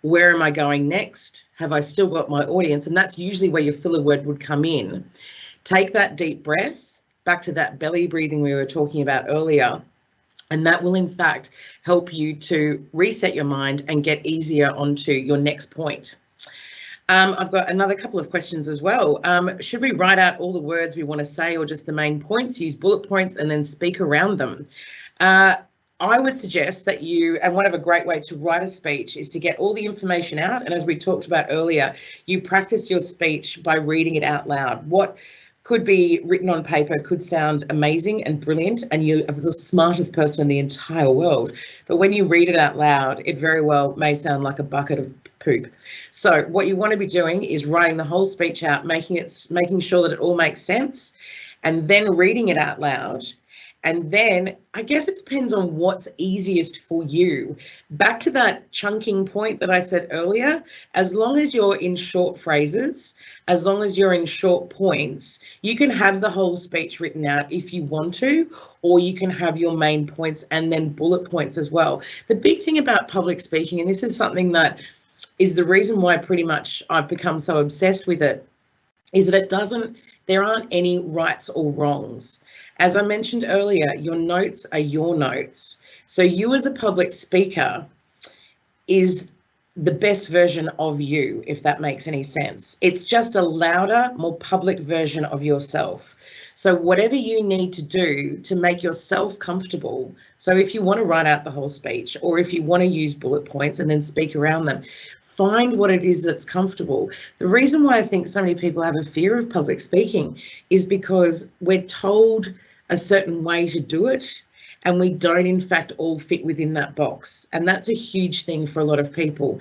where am I going next? Have I still got my audience? And that's usually where your filler word would come in. Take that deep breath, back to that belly breathing we were talking about earlier, and that will in fact help you to reset your mind and get easier onto your next point. I've got another couple of questions as well. Should we write out all the words we want to say or just the main points, use bullet points and then speak around them? I would suggest that and one of a great way to write a speech is to get all the information out. And as we talked about earlier, you practice your speech by reading it out loud. What could be written on paper could sound amazing and brilliant, and you are the smartest person in the entire world. But when you read it out loud, it very well may sound like a bucket of poop. So what you want to be doing is writing the whole speech out, making sure that it all makes sense, and then reading it out loud. And then I guess it depends on what's easiest for you. Back to that chunking point that I said earlier, as long as you're in short phrases, as long as you're in short points, you can have the whole speech written out if you want to, or you can have your main points and then bullet points as well. The big thing about public speaking, and this is something that is the reason why pretty much I've become so obsessed with it, is that there aren't any rights or wrongs. As I mentioned earlier, your notes are your notes. So you as a public speaker is the best version of you, if that makes any sense. It's just a louder, more public version of yourself. So whatever you need to do to make yourself comfortable, so if you want to write out the whole speech, or if you want to use bullet points and then speak around them, find what it is that's comfortable. The reason why I think so many people have a fear of public speaking is because we're told a certain way to do it, and we don't in fact all fit within that box. And that's a huge thing for a lot of people.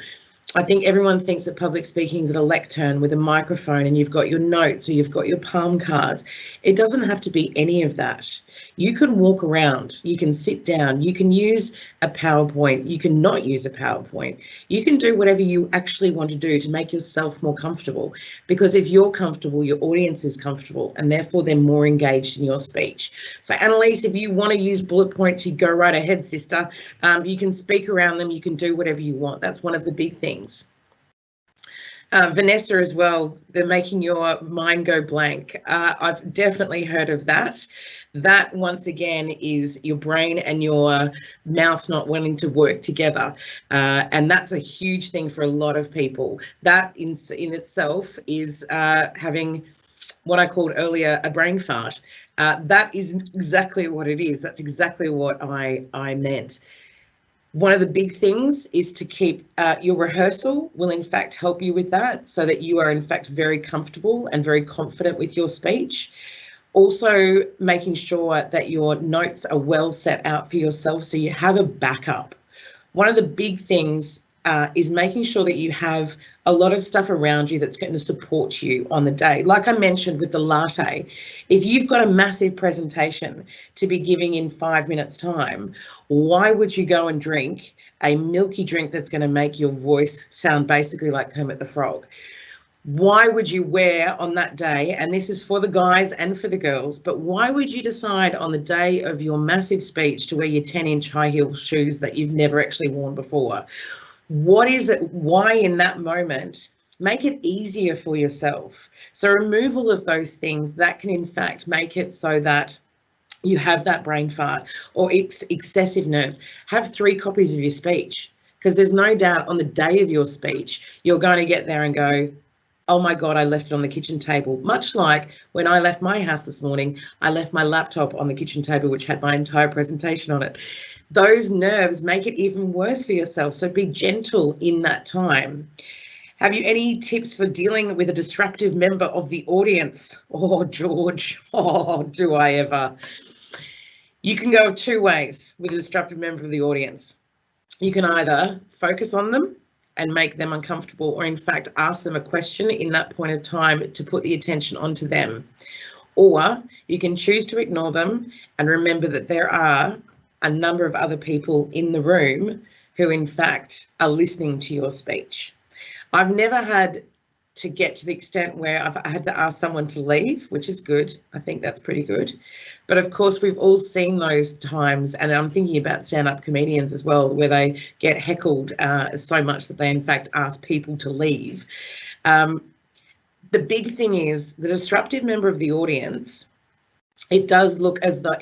I think everyone thinks that public speaking is at a lectern with a microphone and you've got your notes or you've got your palm cards. It doesn't have to be any of that. You can walk around, you can sit down, you can use a PowerPoint, you can not use a PowerPoint. You can do whatever you actually want to do to make yourself more comfortable, because if you're comfortable, your audience is comfortable and therefore they're more engaged in your speech. So Annalise, if you want to use bullet points, you go right ahead, sister. You can speak around them, you can do whatever you want. That's one of the big things. Vanessa as well, they're making your mind go blank. I've definitely heard of that. That once again is your brain and your mouth not wanting to work together. And that's a huge thing for a lot of people. That in itself is having what I called earlier a brain fart. That is exactly what it is. That's exactly what I meant. One of the big things is to keep your rehearsal will in fact help you with that, so that you are in fact very comfortable and very confident with your speech. Also making sure that your notes are well set out for yourself so you have a backup. One of the big things is making sure that you have a lot of stuff around you that's going to support you on the day. Like I mentioned with the latte, if you've got a massive presentation to be giving in 5 minutes time, why would you go and drink a milky drink that's going to make your voice sound basically like Kermit the Frog? Why would you wear on that day, and this is for the guys and for the girls, but why would you decide on the day of your massive speech to wear your 10-inch high heel shoes that you've never actually worn before? What is it? Why in that moment? Make it easier for yourself. So removal of those things that can in fact make it so that you have that brain fart or excessive nerves. Have 3 copies of your speech, because there's no doubt on the day of your speech, you're going to get there and go, oh my God, I left it on the kitchen table. Much like when I left my house this morning, I left my laptop on the kitchen table, which had my entire presentation on it. Those nerves make it even worse for yourself. So be gentle in that time. Have you any tips for dealing with a disruptive member of the audience? Oh, George, oh, do I ever. You can go 2 ways with a disruptive member of the audience. You can either focus on them and make them uncomfortable, or in fact ask them a question in that point of time to put the attention onto them. Or you can choose to ignore them and remember that there are a number of other people in the room who in fact are listening to your speech. I've never had to get to the extent where I've had to ask someone to leave, which is good. I think that's pretty good. But of course, we've all seen those times, and I'm thinking about stand-up comedians as well, where they get heckled so much that they in fact ask people to leave. The big thing is the disruptive member of the audience, it does look as though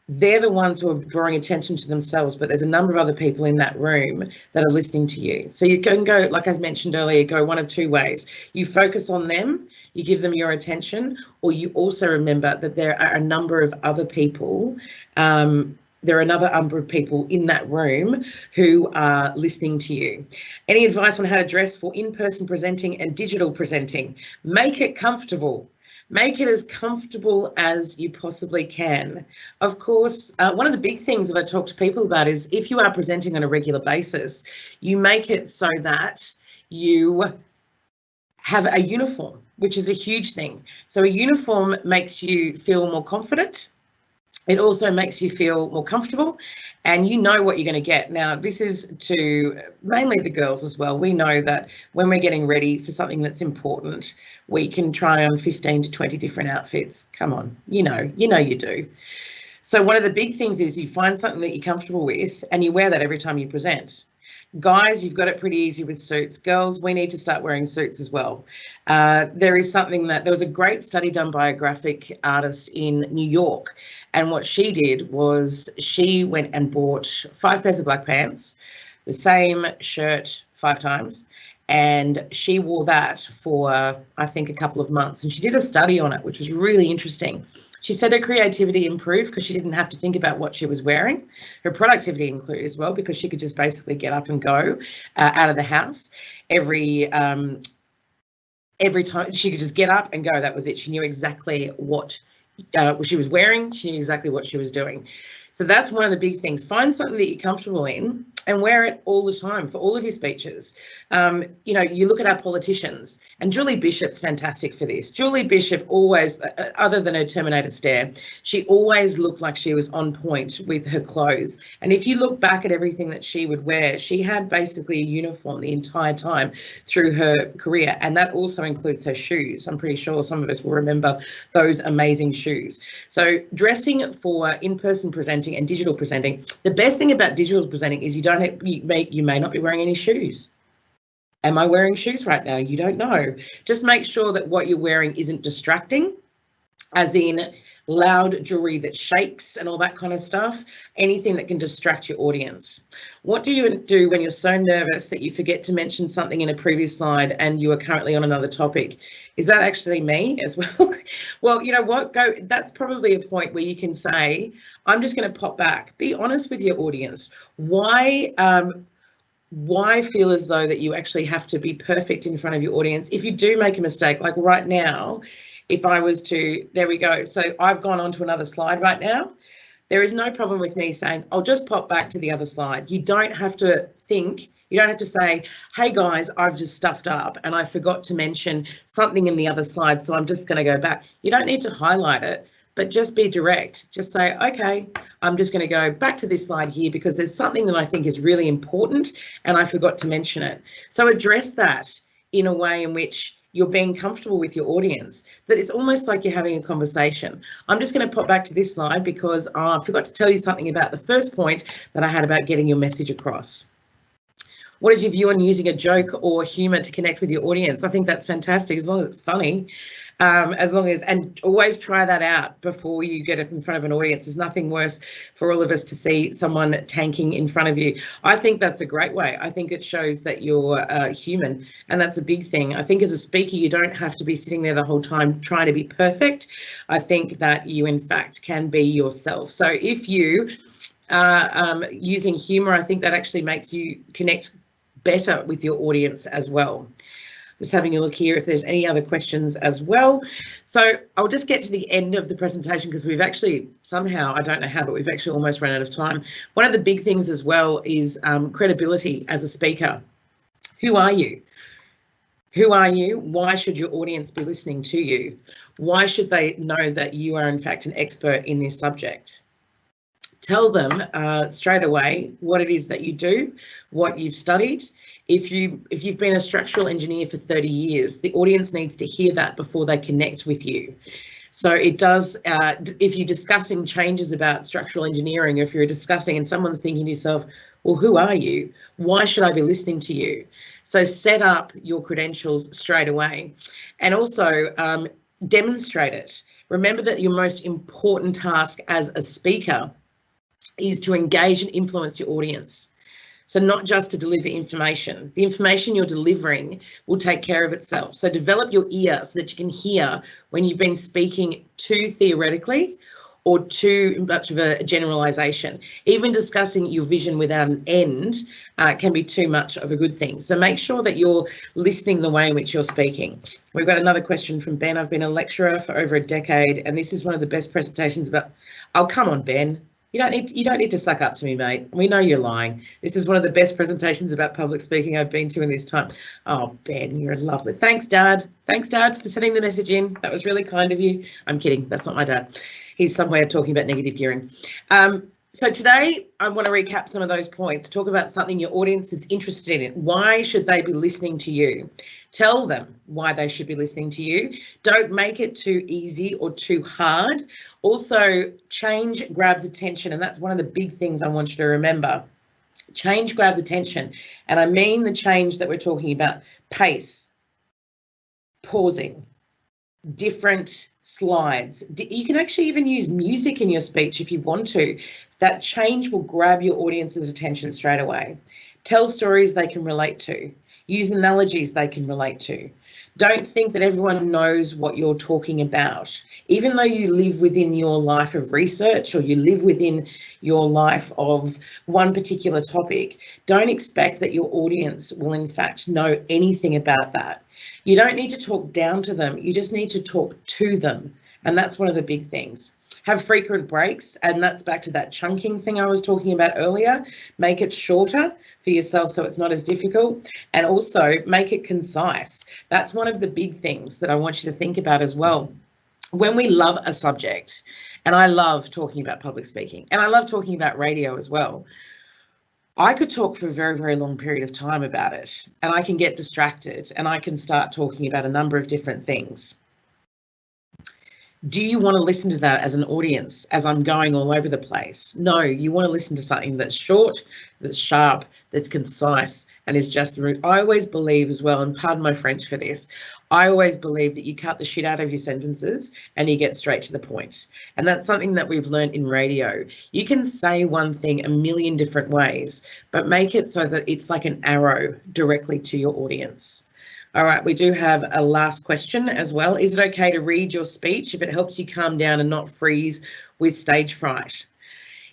they're the ones who are drawing attention to themselves, but there's a number of other people in that room that are listening to you. So you can go, like I mentioned earlier, go one of 2 ways. You focus on them, you give them your attention, or you also remember that there are a number of other people, there are another number of people in that room who are listening to you. Any advice on how to dress for in-person presenting and digital presenting? Make it comfortable. Make it as comfortable as you possibly can. Of course, one of the big things that I talk to people about is if you are presenting on a regular basis, you make it so that you have a uniform, which is a huge thing. So a uniform makes you feel more confident. It also makes you feel more comfortable and you know what you're going to get. Now, this is to mainly the girls as well. We know that when we're getting ready for something that's important, we can try on 15 to 20 different outfits. Come on, you know you do. So one of the big things is you find something that you're comfortable with and you wear that every time you present. Guys, you've got it pretty easy with suits. Girls, we need to start wearing suits as well. There was a great study done by a graphic artist in New York. And what she did was she went and bought 5 pairs of black pants, the same shirt 5 times, and she wore that for, I think, a couple of months. And she did a study on it, which was really interesting. She said her creativity improved because she didn't have to think about what she was wearing. Her productivity included as well, because she could just basically get up and go out of the house every time. She could just get up and go. That was it. She knew exactly what she was wearing. She knew exactly what she was doing. So that's one of the big things. Find something that you're comfortable in and wear it all the time for all of your speeches. You look at our politicians, and Julie Bishop's fantastic for this. Julie Bishop always, other than her Terminator stare, she always looked like she was on point with her clothes. And if you look back at everything that she would wear, she had basically a uniform the entire time through her career. And that also includes her shoes. I'm pretty sure some of us will remember those amazing shoes. So dressing for in-person presenting and digital presenting, the best thing about digital presenting is you may not be wearing any shoes. Am I wearing shoes right now? You don't know. Just make sure that what you're wearing isn't distracting, as in loud jewelry that shakes and all that kind of stuff, anything that can distract your audience. What do you do when you're so nervous that you forget to mention something in a previous slide and you are currently on another topic? Is that actually me as well? Well, you know what, that's probably a point where you can say, I'm just going to pop back. Be honest with your audience. Why feel as though that you actually have to be perfect in front of your audience? If you do make a mistake, like right now, if I was to, there we go. So I've gone on to another slide right now. There is no problem with me saying, I'll just pop back to the other slide. You don't have to think, you don't have to say, hey guys, I've just stuffed up and I forgot to mention something in the other slide, so I'm just going to go back. You don't need to highlight it, but just be direct. Just say, okay, I'm just going to go back to this slide here because there's something that I think is really important and I forgot to mention it. So address that in a way in which you're being comfortable with your audience, that it's almost like you're having a conversation. I'm just going to pop back to this slide because I forgot to tell you something about the first point that I had about getting your message across. What is your view on using a joke or humour to connect with your audience? I think that's fantastic, as long as it's funny. And always try that out before you get up in front of an audience. There's nothing worse for all of us to see someone tanking in front of you. I think that's a great way. I think it shows that you're human, and that's a big thing. I think as a speaker, you don't have to be sitting there the whole time trying to be perfect. I think that you, in fact, can be yourself. So if you are using humour, I think that actually makes you connect better with your audience as well. Just having a look here if there's any other questions as well. So I'll just get to the end of the presentation because we've actually somehow, I don't know how, but we've actually almost run out of time. One of the big things as well is credibility as a speaker. Who are you? Who are you? Why should your audience be listening to you? Why should they know that you are in fact an expert in this subject? Tell them straight away what it is that you do, what you've studied. If you've been a structural engineer for 30 years, the audience needs to hear that before they connect with you. So it does, if you're discussing changes about structural engineering, if you're discussing and someone's thinking to yourself, well, who are you? Why should I be listening to you? So set up your credentials straight away, and also demonstrate it. Remember that your most important task as a speaker is to engage and influence your audience. So not just to deliver information. The information you're delivering will take care of itself. So develop your ear so that you can hear when you've been speaking too theoretically or too much of a generalization. Even discussing your vision without an end can be too much of a good thing. So make sure that you're listening the way in which you're speaking. We've got another question from Ben. I've been a lecturer for over a decade, and this is one of the best presentations about, oh, come on, Ben. You don't need to suck up to me, mate. We know you're lying. This is one of the best presentations about public speaking I've been to in this time. Oh, Ben, you're lovely. Thanks, Dad. Thanks, Dad, for sending the message in. That was really kind of you. I'm kidding. That's not my dad. He's somewhere talking about negative gearing. So today I want to recap some of those points, talk about something your audience is interested in. Why should they be listening to you? Tell them why they should be listening to you. Don't make it too easy or too hard. Also, change grabs attention, and that's one of the big things I want you to remember. Change grabs attention, and I mean the change that we're talking about: pace, pausing, different slides. You can actually even use music in your speech if you want to. That change will grab your audience's attention straight away. Tell stories they can relate to. Use analogies they can relate to. Don't think that everyone knows what you're talking about. Even though you live within your life of research or you live within your life of one particular topic, don't expect that your audience will in fact know anything about that. You don't need to talk down to them, you just need to talk to them. And that's one of the big things. Have frequent breaks, and that's back to that chunking thing I was talking about earlier. Make it shorter for yourself so it's not as difficult, and also make it concise. That's one of the big things that I want you to think about as well. When we love a subject, and I love talking about public speaking, and I love talking about radio as well, I could talk for a very, very long period of time about it, and I can get distracted and I can start talking about a number of different things. Do you want to listen to that as an audience as I'm going all over the place? No, you want to listen to something that's short, that's sharp, that's concise, and is just the root. I always believe as well, and pardon my French for this, I always believe that you cut the shit out of your sentences and you get straight to the point. And that's something that we've learned in radio. You can say one thing a million different ways, but make it so that it's like an arrow directly to your audience. All right, we do have a last question as well. Is it okay to read your speech if it helps you calm down and not freeze with stage fright?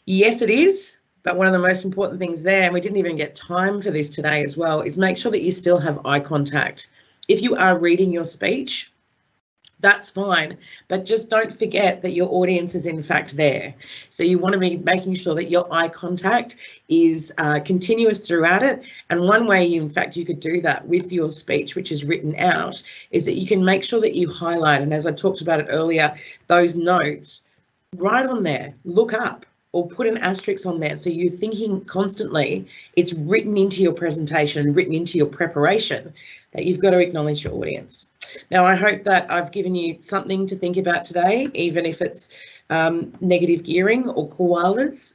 Yes, it is. But one of the most important things there, and we didn't even get time for this today as well, is make sure that you still have eye contact. If you are reading your speech, that's fine, but just don't forget that your audience is in fact there. So you want to be making sure that your eye contact is continuous throughout it. And one way you could do that with your speech, which is written out, is that you can make sure that you highlight, and as I talked about it earlier, those notes, write on there, look up, or put an asterisk on there so you're thinking constantly, it's written into your presentation, written into your preparation, that you've got to acknowledge your audience. Now, I hope that I've given you something to think about today, even if it's negative gearing or koalas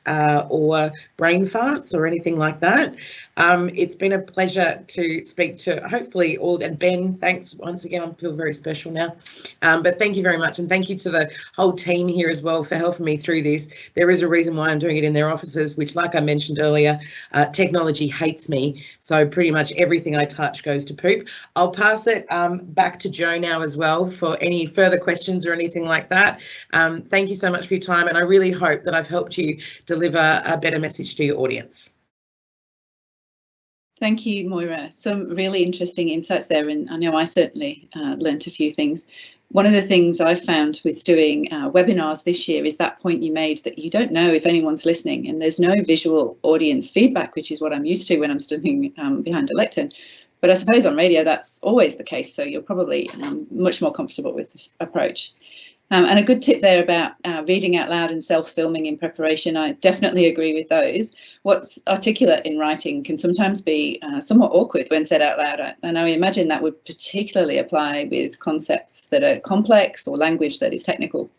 or brain farts or anything like that. It's been a pleasure to speak to hopefully all, and Ben, thanks once again, I feel very special now, but thank you very much, and thank you to the whole team here as well for helping me through this. There is a reason why I'm doing it in their offices, which, like I mentioned earlier, technology hates me, so pretty much everything I touch goes to poop. I'll pass it back to Jo now as well for any further questions or anything like that. Thank you so much for your time, and I really hope that I've helped you deliver a better message to your audience. Thank you, Moira. Some really interesting insights there, and I know I certainly learnt a few things. One of the things I've found with doing webinars this year is that point you made that you don't know if anyone's listening, and there's no visual audience feedback, which is what I'm used to when I'm standing behind a lectern. But I suppose on radio that's always the case, so you're probably much more comfortable with this approach. And a good tip there about reading out loud and self-filming in preparation, I definitely agree with those. What's articulate in writing can sometimes be somewhat awkward when said out loud, and I imagine that would particularly apply with concepts that are complex or language that is technical.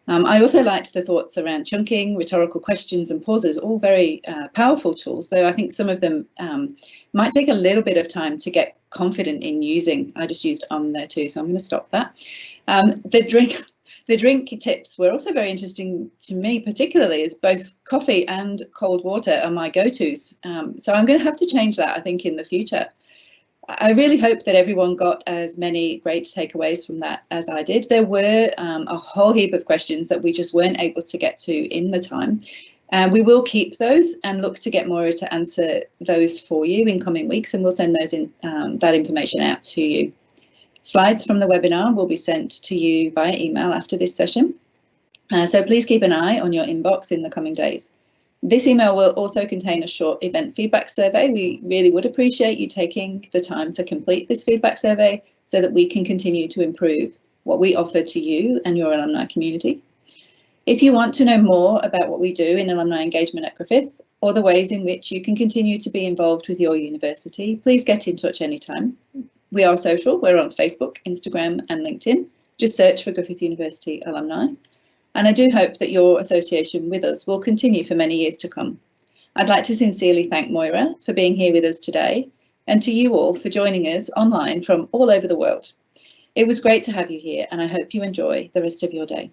I also liked the thoughts around chunking, rhetorical questions and pauses, all very powerful tools, though I think some of them might take a little bit of time to get confident in using. I just used there too, so I'm going to stop that. The drink tips were also very interesting to me, particularly as both coffee and cold water are my go-tos. So I'm going to have to change that, I think, in the future. I really hope that everyone got as many great takeaways from that as I did. There were a whole heap of questions that we just weren't able to get to in the time. We will keep those and look to get Moira to answer those for you in coming weeks, and we'll send those that information out to you. Slides from the webinar will be sent to you via email after this session. So please keep an eye on your inbox in the coming days. This email will also contain a short event feedback survey. We really would appreciate you taking the time to complete this feedback survey so that we can continue to improve what we offer to you and your alumni community. If you want to know more about what we do in alumni engagement at Griffith, or the ways in which you can continue to be involved with your university, please get in touch anytime. We are social. We're on Facebook, Instagram and LinkedIn. Just search for Griffith University Alumni. And I do hope that your association with us will continue for many years to come. I'd like to sincerely thank Moira for being here with us today, and to you all for joining us online from all over the world. It was great to have you here, and I hope you enjoy the rest of your day.